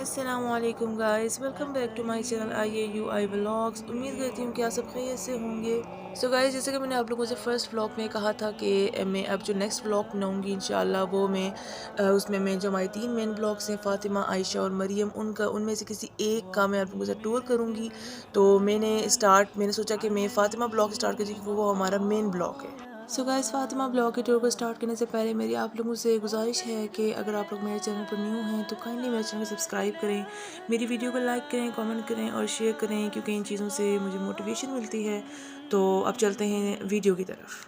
अस्सलामुअलैकुम guys, welcome back to my channel IAUI vlogs. उम्मीद करती हूँ कि आप सब खैरियत से होंगे। सो गाइस, जैसे कि मैंने आप लोगों से फर्स्ट व्लॉग में कहा था कि मैं अब जो नेक्स्ट व्लॉग बनाऊँगी इंशाल्लाह वो मैं उसमें मैं जो हमारी 3 मेन ब्लॉग्स हैं फ़ातिमा, आयशा और मरियम, उनका उनमें से किसी एक का मैं आप लोगों से टूर करूँगी। तो मैंने सोचा कि मैं फ़ातिमा ब्लॉग स्टार्ट करूँगी क्योंकि वो हमारा मेन ब्लॉग है। सो गाइस, फातिमा ब्लॉग के टूर को स्टार्ट करने से पहले मेरी आप लोगों से गुजारिश है कि अगर आप लोग मेरे चैनल पर न्यू हैं तो काइंडली मेरे चैनल को सब्सक्राइब करें, मेरी वीडियो को लाइक करें, कमेंट करें और शेयर करें क्योंकि इन चीज़ों से मुझे मोटिवेशन मिलती है। तो अब चलते हैं वीडियो की तरफ।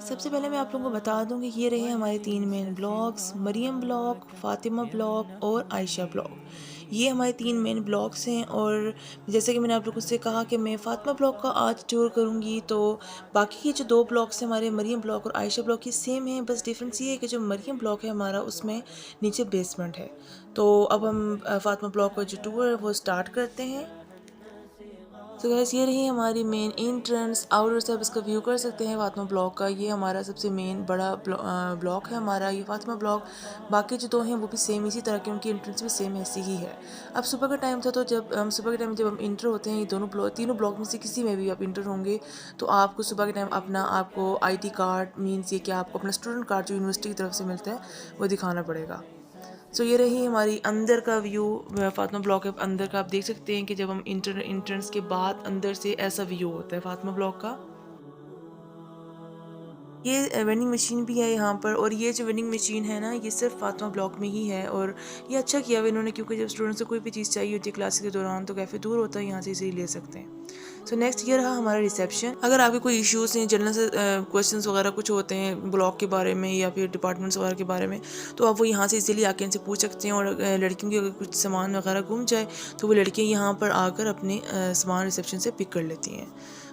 सबसे पहले मैं आप लोगों को बता दूं कि ये रहे हमारे 3 main blogs, Maryam blog, Fatima blog और आयशा ब्लॉग। ये हमारे 3 मेन ब्लॉग्स हैं और जैसे कि मैंने आप लोगों से कहा कि मैं फ़ातिमा ब्लॉग का आज टूर करूँगी, तो बाकी के जो 2 ब्लॉग्स हैं हमारे मरियम ब्लॉग और आयशा ब्लॉग की सेम हैं, बस डिफ़रेंस ये है कि जो मरियम ब्लॉग है हमारा उसमें नीचे बेसमेंट है। तो अब हम फ़ातिमा ब्लॉग का जो टूर है वो स्टार्ट करते हैं। तो गैस, ये रही हमारी मेन एंट्रेंस। आउटर से आप इसका व्यू कर सकते हैं फातिमा ब्लॉक का। ये हमारा सबसे मेन बड़ा ब्लॉक है हमारा ये फातिमा ब्लॉक। बाकी जो 2 हैं वो भी सेम इसी तरह के, उनकी एंट्रेंस भी सेम ऐसी ही है। अब सुबह का टाइम था, तो जब हम सुबह के टाइम जब हम इंटर होते हैं, ये तीनों ब्लॉक में से किसी में भी आप इंटर होंगे तो आपको सुबह के टाइम अपना आपको ID कार्ड, मीन्स ये कि आपको अपना स्टूडेंट कार्ड जो यूनिवर्सिटी की तरफ से मिलता है वो दिखाना पड़ेगा। सो ये रही हमारी अंदर का व्यू। फातिमा ब्लॉक के अंदर का आप देख सकते हैं कि जब हम इंट्रेंस के बाद अंदर से ऐसा व्यू होता है फातिमा ब्लॉक का। ये वेंडिंग मशीन भी है यहाँ पर, और ये जो वेंडिंग मशीन है ना, ये सिर्फ फातिमा ब्लॉक में ही है। और ये अच्छा किया हुआ इन्होंने, क्योंकि जब स्टूडेंट्स को कोई भी चीज़ चाहिए होती है क्लास के दौरान तो काफ़ी दूर होता है, यहाँ से इसे ले सकते हैं। सो नेक्स्ट ये रहा हमारा रिसेप्शन। अगर आपके कोई इश्यूज़ हैं, जनरल से क्वेश्चंस वगैरह कुछ होते हैं ब्लॉक के बारे में या फिर डिपार्टमेंट्स वगैरह के बारे में, तो आप वो यहाँ से इजीली आके इनसे पूछ सकते हैं। और लड़कियों की अगर कुछ सामान वगैरह गुम जाए तो वो लड़कियाँ यहाँ पर आकर अपने सामान रिसेप्शन से पिक कर लेती हैं।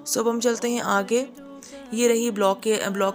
सो अब हम चलते हैं आगे। ये रही ब्लॉक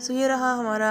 सो ये रहा हमारा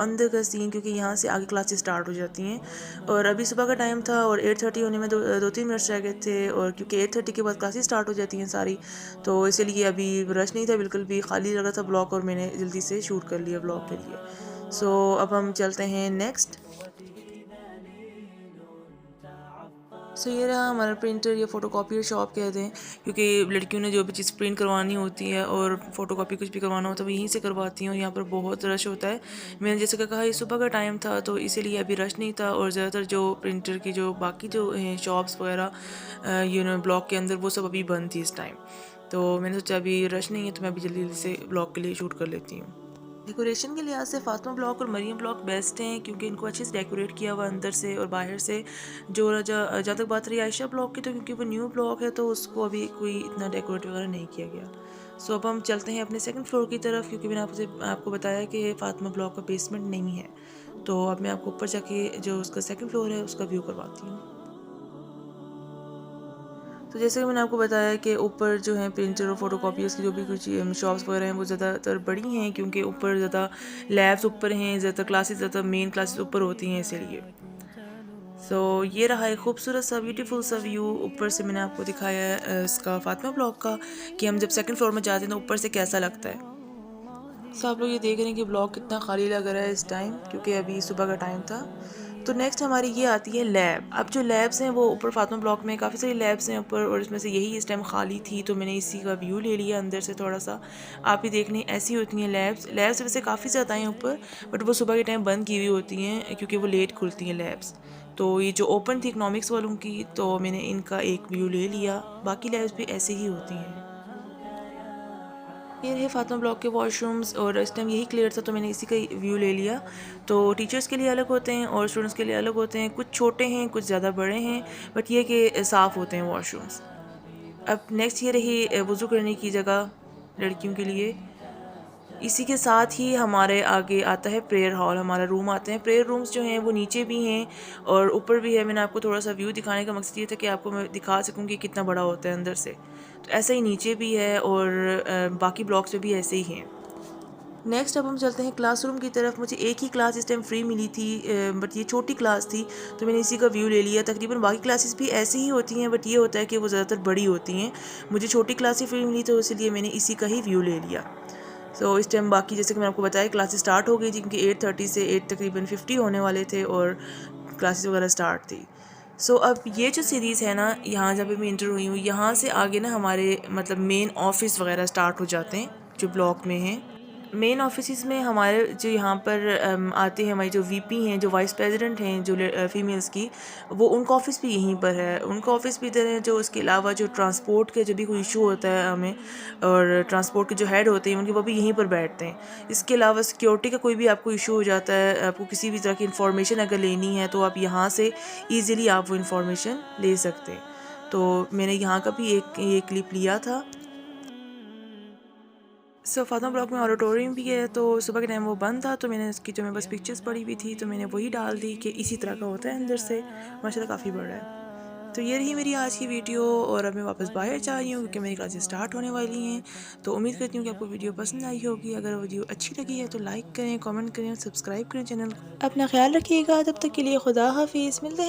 अंदर का सीन, क्योंकि यहाँ से आगे क्लासेस स्टार्ट हो जाती हैं। और अभी सुबह का टाइम था और 8:30 होने में दो तीन मिनट्स रह गए थे, और क्योंकि 8:30 के बाद क्लासेस स्टार्ट हो जाती हैं सारी, तो इसीलिए अभी रश नहीं था, बिल्कुल भी खाली लग रहा था ब्लॉक, और मैंने जल्दी से शूट कर लिया ब्लॉग के लिए। सो अब हम चलते हैं नेक्स्ट। सो ये रहा हमारा प्रिंटर या फ़ोटोकॉपियर शॉप कहते हैं, क्योंकि लड़कियों ने जो भी चीज़ प्रिंट करवानी होती है और फ़ोटोकॉपी कुछ भी करवाना होता है वो यहीं से करवाती हैं, और यहाँ पर बहुत रश होता है। मैंने जैसे कि कहा ये सुबह का टाइम था तो इसीलिए अभी रश नहीं था, और ज़्यादातर जो प्रिंटर की जो बाकी जो हैं शॉप्स वगैरह ब्लॉक के अंदर, वो सब अभी बंद थी इस टाइम। तो मैंने सोचा अभी रश नहीं है तो मैं अभी जल्दी जल्दी से ब्लॉग के लिए शूट कर लेती हूँ। डेकोरेशन के लिहाज से फातिमा ब्लॉक और मरियम ब्लॉक बेस्ट हैं, क्योंकि इनको अच्छे से डेकोरेट किया हुआ अंदर से और बाहर से। जहाँ तक बात रही आयशा ब्लॉक की, तो क्योंकि वो न्यू ब्लॉक है तो उसको अभी कोई इतना डेकोरेट वगैरह नहीं किया गया। सो अब हम चलते हैं अपने सेकंड फ्लोर की तरफ, क्योंकि मैंने आपको बताया कि फातिमा ब्लॉक का बेसमेंट नहीं है। तो अब मैं आपको ऊपर जाके जो उसका सेकंड फ्लोर है उसका व्यू करवाती हूँ। तो जैसे कि मैंने आपको बताया कि ऊपर जो है प्रिंटर और फोटोकॉपीज़ की जो भी कुछ शॉप्स वगैरह हैं वो ज़्यादातर बड़ी हैं, क्योंकि ऊपर ज़्यादा लैब्स ऊपर हैं, ज़्यादा क्लासेस, ज़्यादा मेन क्लासेस ऊपर होती हैं इसीलिए। सो ये रहा एक खूबसूरत सा ब्यूटीफुल सा व्यू ऊपर से मैंने आपको दिखाया है इसका फातिमा ब्लॉक का, कि हम जब सेकंड फ्लोर में जाते हैं तो ऊपर से कैसा लगता है। सो आप लोग ये देख रहे हैं कि ब्लॉक कितना खाली लग रहा है इस टाइम, क्योंकि अभी सुबह का टाइम था। तो नेक्स्ट हमारी ये आती है लैब। अब जो लैब्स हैं वो ऊपर फातिमा ब्लॉक में काफ़ी सारी लैब्स हैं ऊपर, और इसमें से यही इस टाइम खाली थी तो मैंने इसी का व्यू ले लिया अंदर से थोड़ा सा। आप ही देख लें, ऐसी होती हैं लैब्स वैसे काफ़ी ज़्यादा हैं ऊपर, बट वो सुबह के टाइम बंद की हुई होती हैं क्योंकि वो लेट खुलती हैं लैब्स। तो ये जो ओपन थी इकनॉमिक्स वालों की, तो मैंने इनका एक व्यू ले लिया। बाकी लैब्स भी ऐसे ही होती हैं। ये रहे फातिमा ब्लॉक के वॉशरूम्स, और इस टाइम यही क्लियर था तो मैंने इसी का व्यू ले लिया। तो टीचर्स के लिए अलग होते हैं और स्टूडेंट्स के लिए अलग होते हैं, कुछ छोटे हैं कुछ ज़्यादा बड़े हैं, बट ये कि साफ़ होते हैं वॉशरूम्स। अब नेक्स्ट ये रही वज़ू करने की जगह लड़कियों के लिए। इसी के साथ ही हमारे आगे आता है प्रेयर हॉल, हमारा रूम आते हैं। प्रेयर रूम्स जो हैं वो नीचे भी हैं और ऊपर भी है। मैंने आपको थोड़ा सा व्यू दिखाने का मकसद ये था कि आपको मैं दिखा सकूँ कि कितना बड़ा होता है अंदर से। ऐसा ही नीचे भी है और बाकी ब्लॉक्स में भी ऐसे ही हैं। नेक्स्ट अब हम चलते हैं क्लासरूम की तरफ। मुझे एक ही क्लास इस टाइम फ्री मिली थी, बट ये छोटी क्लास थी तो मैंने इसी का व्यू ले लिया। तकरीबन बाकी क्लासेस भी ऐसी ही होती हैं, बट ये होता है कि वो ज़्यादातर बड़ी होती हैं। मुझे छोटी क्लास ही फ्री मिली तो इसलिए मैंने इसी का ही व्यू ले लिया। सो इस टाइम बाकी जैसे कि मैंने आपको बताया क्लासेस स्टार्ट हो गई थी, क्योंकि 8:30 से 8 तकरीबन 50 होने वाले थे और क्लासेस वगैरह स्टार्ट थी। सो अब ये जो सीरीज़ है ना, यहाँ जब मैं इंटर हुई हूँ, यहाँ से आगे ना हमारे मतलब मेन ऑफिस वगैरह स्टार्ट हो जाते हैं जो ब्लॉक में हैं। मेन ऑफिस में हमारे जो यहाँ पर आते हैं, हमारी जो वीपी हैं, जो वाइस प्रेसिडेंट हैं जो फीमेल्स की, वो उनका ऑफिस भी यहीं पर है। उनका ऑफिस भी इधर है। जो उसके अलावा जो ट्रांसपोर्ट के जो भी कोई इशू होता है हमें, और ट्रांसपोर्ट के जो हेड होते हैं उनके, वो भी यहीं पर बैठते हैं। इसके अलावा सिक्योरिटी का कोई भी आपको इशू हो जाता है, आपको किसी भी तरह की इन्फॉर्मेशन अगर लेनी है तो आप यहाँ से ईज़िली आप वो इन्फॉर्मेशन ले सकते हैं। तो मैंने यहाँ का भी एक ये क्लिप लिया था। फातिमा ब्लॉक में ऑडिटोरियम भी है, तो सुबह के टाइम वो बंद था तो मैंने इसकी जो मेरे पास पिक्चर्स पड़ी हुई थी तो मैंने वही डाल दी कि इसी तरह का होता है अंदर से। माशाल्लाह काफ़ी बड़ा है। तो ये रही मेरी आज की वीडियो, और अब मैं वापस बाहर जा रही हूँ क्योंकि मेरी क्लासेस स्टार्ट होने वाली हैं। तो उम्मीद करती हूँ कि आपको वीडियो पसंद आई होगी। अगर वीडियो अच्छी लगी है तो लाइक करें, कमेंट करें और सब्सक्राइब करें चैनल को। अपना ख्याल रखिएगा। तब तक के लिए खुदा हाफिज़। मिलते हैं।